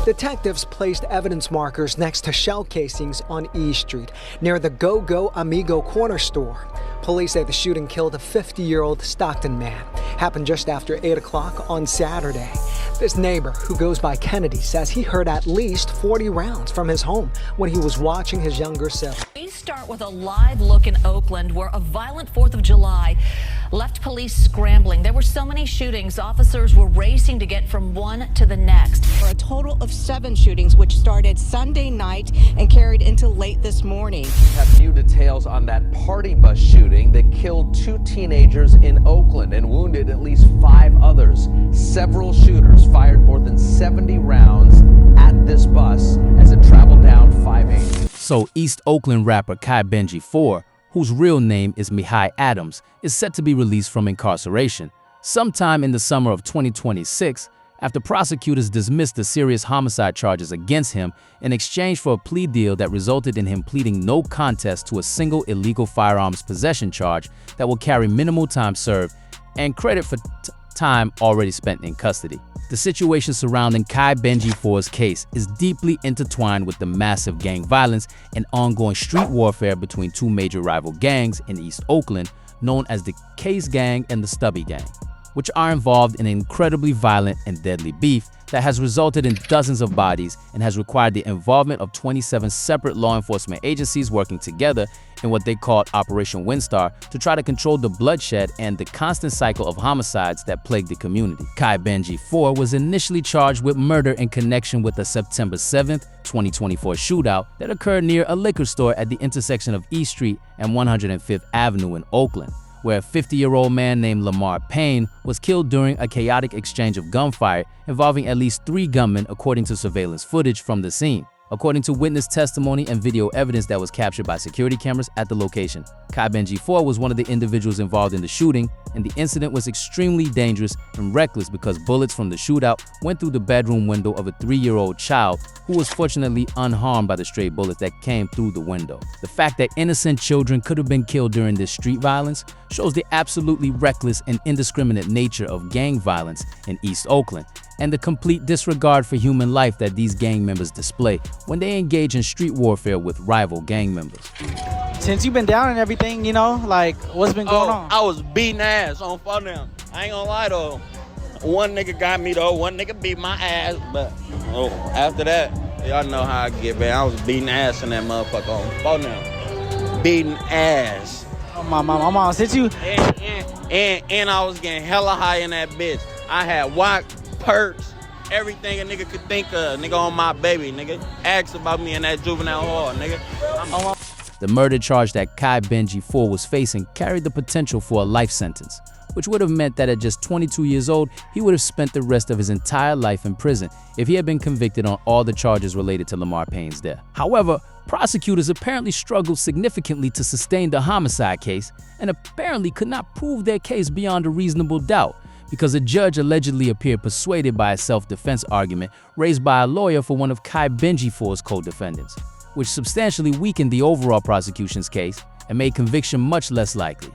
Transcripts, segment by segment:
Detectives placed evidence markers next to shell casings on E Street, near the Go Amigo corner store. Police say the shooting killed a 50-year-old Stockton man. Happened just after 8 o'clock on Saturday. This neighbor, who goes by Kennedy, says he heard at least 40 rounds from his home when he was watching his younger sibling. We start with a live look in Oakland, where a violent 4th of July left police scrambling. There were so many shootings, officers were racing to get from one to the next. For a total of 7 shootings, which started Sunday night and carried into late this morning. We have new details on that party bus shooting that killed 2 teenagers in Oakland and wounded at least 5 others. Several shooters fired more than 70 rounds at this bus as it traveled down 580. So East Oakland rapper CHAIBENJI4, whose real name is Mihai Adams, is set to be released from incarceration sometime in the summer of 2026 after prosecutors dismissed the serious homicide charges against him in exchange for a plea deal that resulted in him pleading no contest to a single illegal firearms possession charge that will carry minimal time served and credit for time already spent in custody. The situation surrounding CHAIBENJI4's case is deeply intertwined with the massive gang violence and ongoing street warfare between 2 major rival gangs in East Oakland, known as the Case Gang and the Stubby Gang, which are involved in incredibly violent and deadly beef that has resulted in dozens of bodies and has required the involvement of 27 separate law enforcement agencies working together in what they called Operation Windstar to try to control the bloodshed and the constant cycle of homicides that plague the community. CHAIBENJI4 was initially charged with murder in connection with a September 7th, 2024 shootout that occurred near a liquor store at the intersection of East Street and 105th Avenue in Oakland, where a 50-year-old man named Lamar Payne was killed during a chaotic exchange of gunfire involving at least 3 gunmen, according to surveillance footage from the scene. According to witness testimony and video evidence that was captured by security cameras at the location, CHAIBENJI4 was one of the individuals involved in the shooting, and the incident was extremely dangerous and reckless because bullets from the shootout went through the bedroom window of a 3-year-old child who was fortunately unharmed by the stray bullets that came through the window. The fact that innocent children could have been killed during this street violence shows the absolutely reckless and indiscriminate nature of gang violence in East Oakland, and the complete disregard for human life that these gang members display when they engage in street warfare with rival gang members. Since you've been down and everything, you know, like, what's been going on? I was beating ass on phone now. I ain't gonna lie though. One nigga got me though, one nigga beat my ass, but after that, y'all know how I get, man. I was beating ass in that motherfucker on phone now. Beating ass. Oh, my mom, since you... And I was getting hella high in that bitch. I had whack, perks, everything a nigga could think of, nigga, on my baby, nigga. Ask about me in that juvenile hall, nigga. The murder charge that CHAIBENJI4 was facing carried the potential for a life sentence, which would have meant that at just 22 years old, he would have spent the rest of his entire life in prison if he had been convicted on all the charges related to Lamar Payne's death. However, prosecutors apparently struggled significantly to sustain the homicide case and apparently could not prove their case beyond a reasonable doubt, because a judge allegedly appeared persuaded by a self-defense argument raised by a lawyer for one of CHAIBENJI4's co-defendants, which substantially weakened the overall prosecution's case and made conviction much less likely.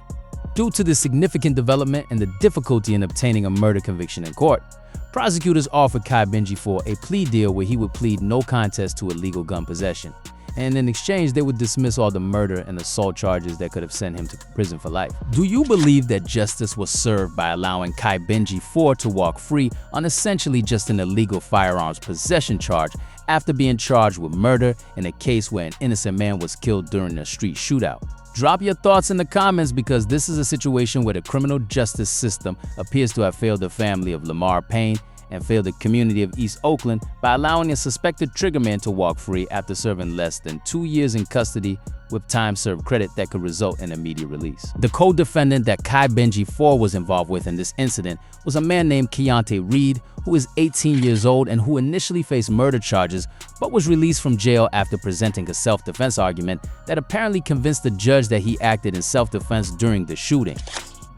Due to the significant development and the difficulty in obtaining a murder conviction in court, prosecutors offered CHAIBENJI4 a plea deal where he would plead no contest to illegal gun possession, and in exchange they would dismiss all the murder and assault charges that could have sent him to prison for life. Do you believe that justice was served by allowing CHAIBENJI4 to walk free on essentially just an illegal firearms possession charge after being charged with murder in a case where an innocent man was killed during a street shootout? Drop your thoughts in the comments, because this is a situation where the criminal justice system appears to have failed the family of Lamar Payne and failed the community of East Oakland by allowing a suspected triggerman to walk free after serving less than 2 years in custody with time served credit that could result in immediate release. The co-defendant that CHAIBENJI4 was involved with in this incident was a man named Keontae Reed, who is 18 years old and who initially faced murder charges but was released from jail after presenting a self-defense argument that apparently convinced the judge that he acted in self-defense during the shooting.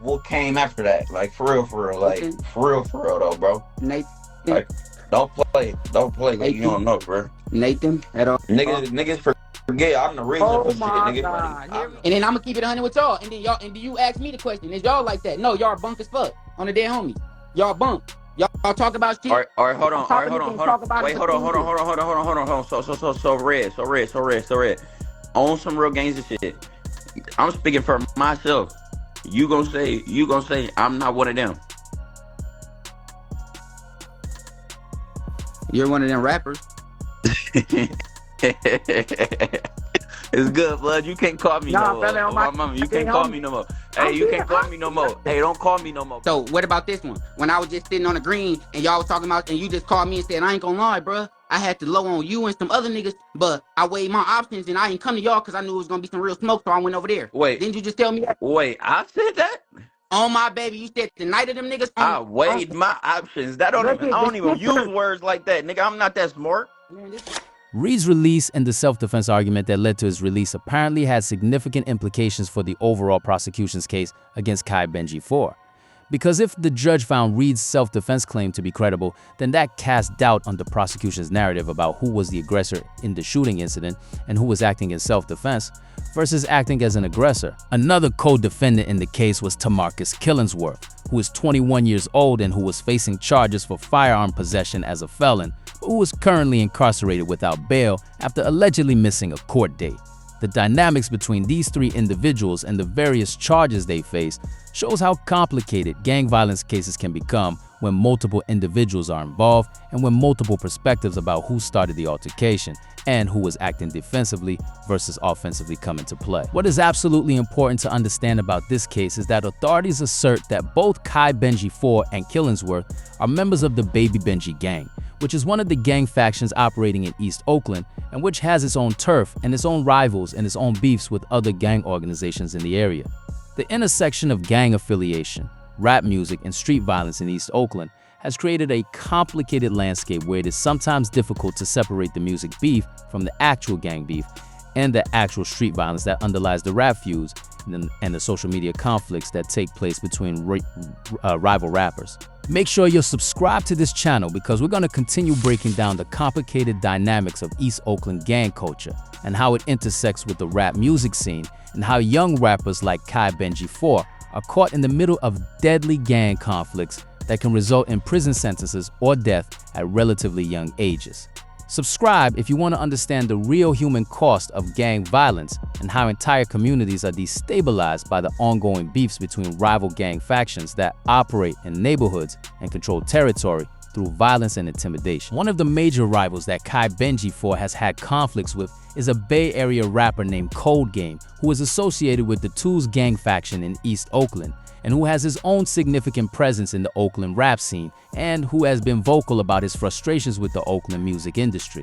What came after that? Like, for real, like, okay. for real though, bro. Nathan. Like, don't play like you don't know, bro. Nathan at all. Niggas forget I'm the reason for shit, nigga. God. And then I'm gonna keep it 100 with y'all, and then you ask me the question. Is y'all like that? No, y'all bunk as fuck on the dead homie. Y'all bunk. Y'all talk about shit. All right, hold on. Wait, hold on. So red. On some real gangster shit. I'm speaking for myself. You gonna say I'm not one of them. You're one of them rappers. It's good, blood. You can't call me no more. Fella, My mama, you can't call me no more. Hey, you can't call me no more. Hey, don't call me no more. So what about this one? When I was just sitting on the green and y'all was talking about, and you just called me and said, I ain't gonna lie, bruh. I had to low on you and some other niggas, but I weighed my options and I ain't come to y'all because I knew it was gonna be some real smoke, so I went over there. Wait. Didn't you just tell me that? Wait, I said that? On my baby, you said the night of them niggas. I weighed my options. I don't even use words like that, nigga. I'm not that smart. Reed's release and the self-defense argument that led to his release apparently had significant implications for the overall prosecution's case against CHAIBENJI4. Because if the judge found Reed's self-defense claim to be credible, then that cast doubt on the prosecution's narrative about who was the aggressor in the shooting incident and who was acting in self-defense versus acting as an aggressor. Another co-defendant in the case was Tamarcus Killingsworth, who is 21 years old and who was facing charges for firearm possession as a felon, but who is currently incarcerated without bail after allegedly missing a court date. The dynamics between these three individuals and the various charges they face shows how complicated gang violence cases can become when multiple individuals are involved and when multiple perspectives about who started the altercation and who was acting defensively versus offensively come into play. What is absolutely important to understand about this case is that authorities assert that both CHAIBENJI4 and Killingsworth are members of the Baby Benji gang, which is one of the gang factions operating in East Oakland and which has its own turf and its own rivals and its own beefs with other gang organizations in the area. The intersection of gang affiliation, rap music, and street violence in East Oakland has created a complicated landscape where it is sometimes difficult to separate the music beef from the actual gang beef and the actual street violence that underlies the rap feuds and the social media conflicts that take place between rival rappers. Make sure you're subscribed to this channel because we're going to continue breaking down the complicated dynamics of East Oakland gang culture and how it intersects with the rap music scene and how young rappers like CHAIBENJI4 are caught in the middle of deadly gang conflicts that can result in prison sentences or death at relatively young ages. Subscribe if you want to understand the real human cost of gang violence and how entire communities are destabilized by the ongoing beefs between rival gang factions that operate in neighborhoods and control territory through violence and intimidation. One of the major rivals that CHAIBENJI4 has had conflicts with is a Bay Area rapper named Cold Game, who is associated with the Tools gang faction in East Oakland, and who has his own significant presence in the Oakland rap scene and who has been vocal about his frustrations with the Oakland music industry.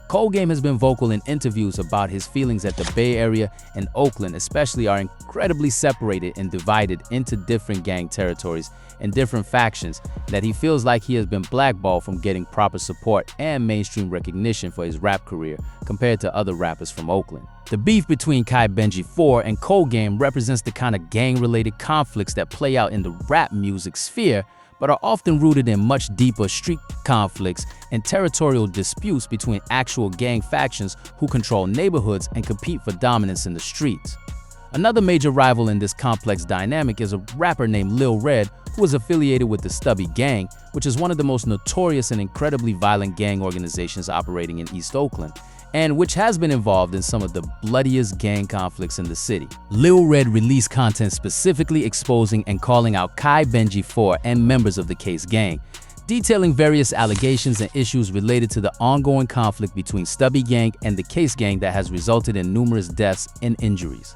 Cold Game has been vocal in interviews about his feelings that the Bay Area and Oakland especially are incredibly separated and divided into different gang territories and different factions, that he feels like he has been blackballed from getting proper support and mainstream recognition for his rap career compared to other rappers from Oakland. The beef between CHAIBENJI4 and Cold Game represents the kind of gang-related conflicts that play out in the rap music sphere, but are often rooted in much deeper street conflicts and territorial disputes between actual gang factions who control neighborhoods and compete for dominance in the streets. Another major rival in this complex dynamic is a rapper named Lil Red, who is affiliated with the Stubby Gang, which is one of the most notorious and incredibly violent gang organizations operating in East Oakland, and which has been involved in some of the bloodiest gang conflicts in the city. Lil Red released content specifically exposing and calling out CHAIBENJI4 and members of the Case Gang, detailing various allegations and issues related to the ongoing conflict between Stubby Gang and the Case Gang that has resulted in numerous deaths and injuries.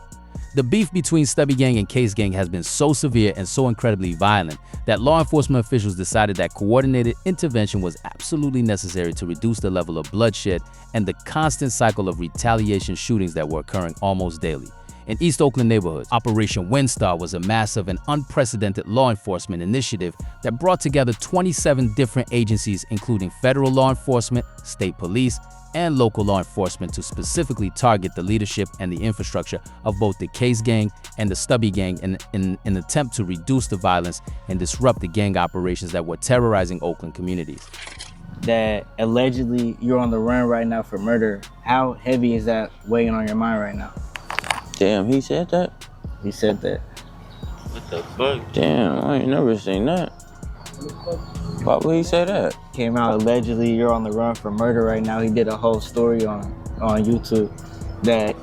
The beef between Stubby Gang and Case Gang has been so severe and so incredibly violent that law enforcement officials decided that coordinated intervention was absolutely necessary to reduce the level of bloodshed and the constant cycle of retaliation shootings that were occurring almost daily. In East Oakland neighborhoods, Operation Windstar was a massive and unprecedented law enforcement initiative that brought together 27 different agencies, including federal law enforcement, state police, and local law enforcement, to specifically target the leadership and the infrastructure of both the Case Gang and the Stubby Gang in an attempt to reduce the violence and disrupt the gang operations that were terrorizing Oakland communities. That allegedly you're on the run right now for murder. How heavy is that weighing on your mind right now? Damn, he said that? He said that. What the fuck? Damn, I ain't never seen that. Why would he say that? Came out allegedly you're on the run for murder right now. He did a whole story on YouTube that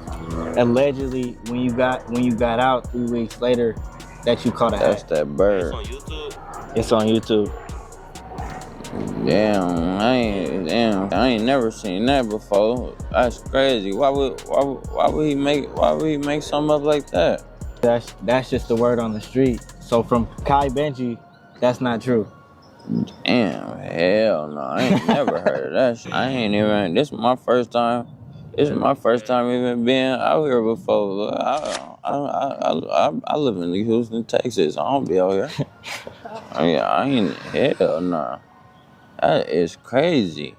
allegedly when you got out 3 weeks later that you caught a That's hat. that bird. It's on YouTube. Damn, I ain't never seen that before. That's crazy. Why would he make something up like that? That's just the word on the street. So from CHAIBENJI, that's not true. Damn, hell no. I ain't never heard of that shit. This is my first time. This is my first time even being out here before. I live in Houston, Texas. I don't be out here. Hell no. That is crazy.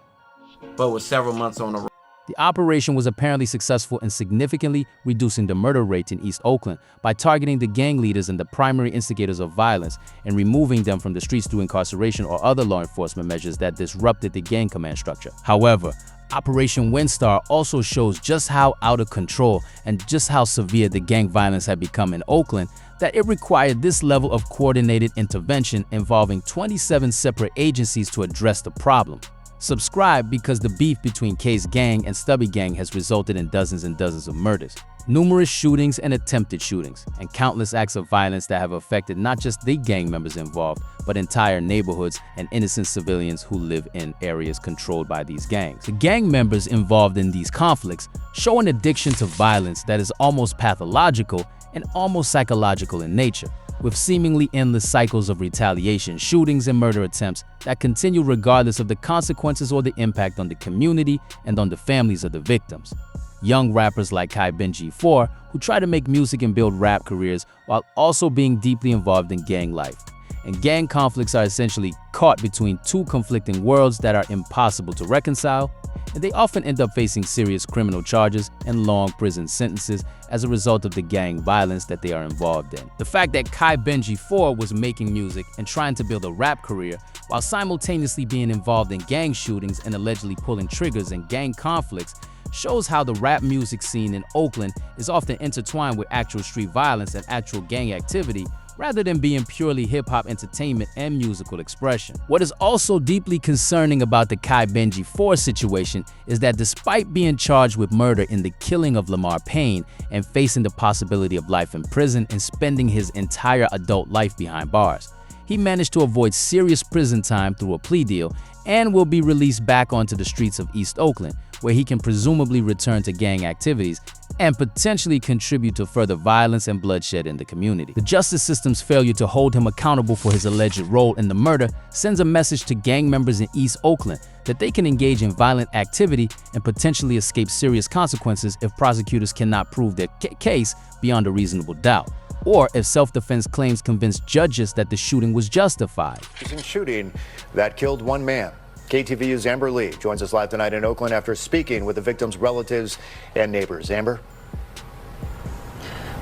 But with several months on the road. The operation was apparently successful in significantly reducing the murder rate in East Oakland by targeting the gang leaders and the primary instigators of violence and removing them from the streets through incarceration or other law enforcement measures that disrupted the gang command structure. However, Operation Windstar also shows just how out of control and just how severe the gang violence had become in Oakland that it required this level of coordinated intervention involving 27 separate agencies to address the problem. Subscribe because the beef between K's gang and Stubby Gang has resulted in dozens and dozens of murders, numerous shootings and attempted shootings, and countless acts of violence that have affected not just the gang members involved, but entire neighborhoods and innocent civilians who live in areas controlled by these gangs. The gang members involved in these conflicts show an addiction to violence that is almost pathological and almost psychological in nature, with seemingly endless cycles of retaliation, shootings, and murder attempts that continue regardless of the consequences or the impact on the community and on the families of the victims. Young rappers like CHAIBENJI4 who try to make music and build rap careers while also being deeply involved in gang life. And gang conflicts are essentially caught between two conflicting worlds that are impossible to reconcile, and they often end up facing serious criminal charges and long prison sentences as a result of the gang violence that they are involved in. The fact that CHAIBENJI4 was making music and trying to build a rap career while simultaneously being involved in gang shootings and allegedly pulling triggers in gang conflicts shows how the rap music scene in Oakland is often intertwined with actual street violence and actual gang activity, rather than being purely hip-hop entertainment and musical expression. What is also deeply concerning about the CHAIBENJI4 situation is that despite being charged with murder in the killing of Lamar Payne and facing the possibility of life in prison and spending his entire adult life behind bars, he managed to avoid serious prison time through a plea deal and will be released back onto the streets of East Oakland, where he can presumably return to gang activities and potentially contribute to further violence and bloodshed in the community. The justice system's failure to hold him accountable for his alleged role in the murder sends a message to gang members in East Oakland that they can engage in violent activity and potentially escape serious consequences if prosecutors cannot prove their case beyond a reasonable doubt, or if self-defense claims convince judges that the shooting was justified. Shooting that killed one man. KTVU's Amber Lee joins us live tonight in Oakland after speaking with the victim's relatives and neighbors. Amber?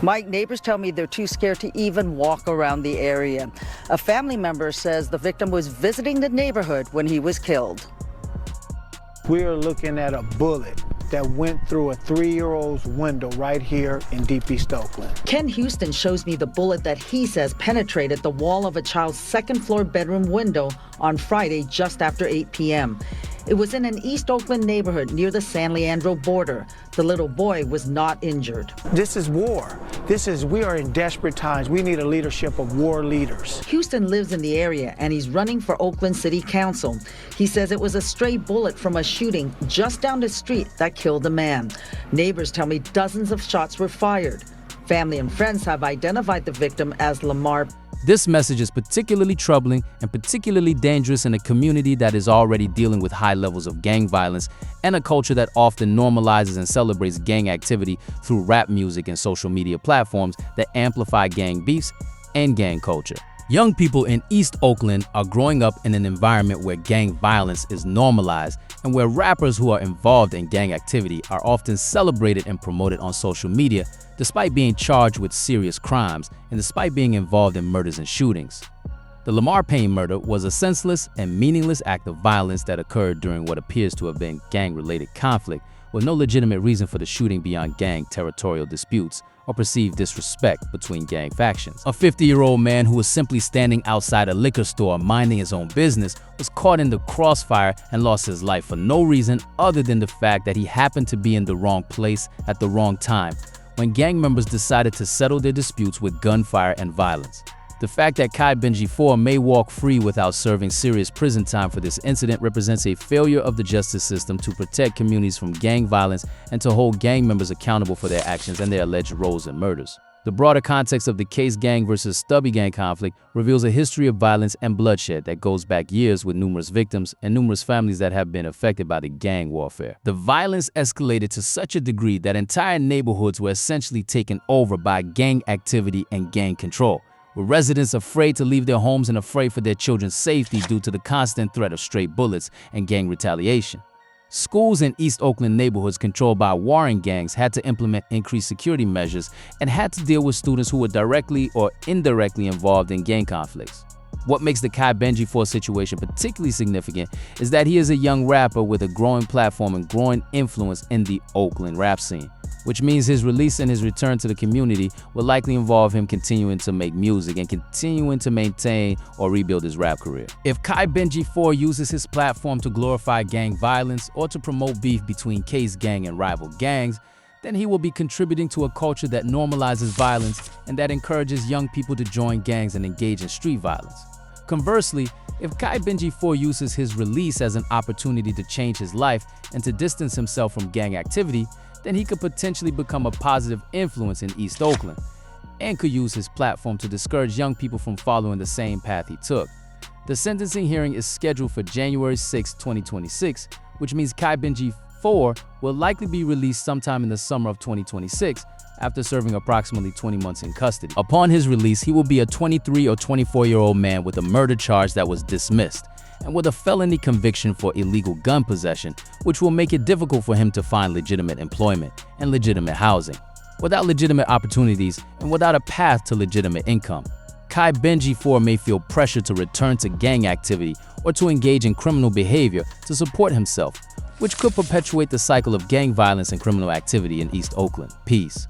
Mike, neighbors tell me they're too scared to even walk around the area. A family member says the victim was visiting the neighborhood when he was killed. We are looking at a bullet that went through a 3-year-old's window right here in deep East Oakland. Ken Houston shows me the bullet that he says penetrated the wall of a child's second-floor bedroom window on Friday just after 8 p.m. It was in an East Oakland neighborhood near the San Leandro border. The little boy was not injured. This is war. We are in desperate times. We need a leadership of war leaders. Houston lives in the area and he's running for Oakland City Council. He says it was a stray bullet from a shooting just down the street that killed a man. Neighbors tell me dozens of shots were fired. Family and friends have identified the victim as Lamar. This message is particularly troubling and particularly dangerous in a community that is already dealing with high levels of gang violence and a culture that often normalizes and celebrates gang activity through rap music and social media platforms that amplify gang beefs and gang culture. Young people in East Oakland are growing up in an environment where gang violence is normalized and where rappers who are involved in gang activity are often celebrated and promoted on social media despite being charged with serious crimes and despite being involved in murders and shootings. The Lamar Payne murder was a senseless and meaningless act of violence that occurred during what appears to have been gang-related conflict with no legitimate reason for the shooting beyond gang territorial disputes or perceived disrespect between gang factions. A 50-year-old man who was simply standing outside a liquor store minding his own business was caught in the crossfire and lost his life for no reason other than the fact that he happened to be in the wrong place at the wrong time when gang members decided to settle their disputes with gunfire and violence. The fact that CHAIBENJI4 may walk free without serving serious prison time for this incident represents a failure of the justice system to protect communities from gang violence and to hold gang members accountable for their actions and their alleged roles in murders. The broader context of the Case Gang versus Stubby Gang conflict reveals a history of violence and bloodshed that goes back years with numerous victims and numerous families that have been affected by the gang warfare. The violence escalated to such a degree that entire neighborhoods were essentially taken over by gang activity and gang control, with residents afraid to leave their homes and afraid for their children's safety due to the constant threat of stray bullets and gang retaliation. Schools in East Oakland neighborhoods controlled by warring gangs had to implement increased security measures and had to deal with students who were directly or indirectly involved in gang conflicts. What makes the CHAIBENJI4 situation particularly significant is that he is a young rapper with a growing platform and growing influence in the Oakland rap scene, which means his release and his return to the community will likely involve him continuing to make music and continuing to maintain or rebuild his rap career. If CHAIBENJI4 uses his platform to glorify gang violence or to promote beef between Case Gang and rival gangs, then he will be contributing to a culture that normalizes violence and that encourages young people to join gangs and engage in street violence. Conversely, if CHAIBENJI4 uses his release as an opportunity to change his life and to distance himself from gang activity, then he could potentially become a positive influence in East Oakland and could use his platform to discourage young people from following the same path he took. The sentencing hearing is scheduled for January 6, 2026, which means CHAIBENJI4 will likely be released sometime in the summer of 2026 after serving approximately 20 months in custody. Upon his release, he will be a 23 or 24-year-old man with a murder charge that was dismissed and with a felony conviction for illegal gun possession, which will make it difficult for him to find legitimate employment and legitimate housing. Without legitimate opportunities and without a path to legitimate income, CHAIBENJI4 may feel pressure to return to gang activity or to engage in criminal behavior to support himself, which could perpetuate the cycle of gang violence and criminal activity in East Oakland. Peace.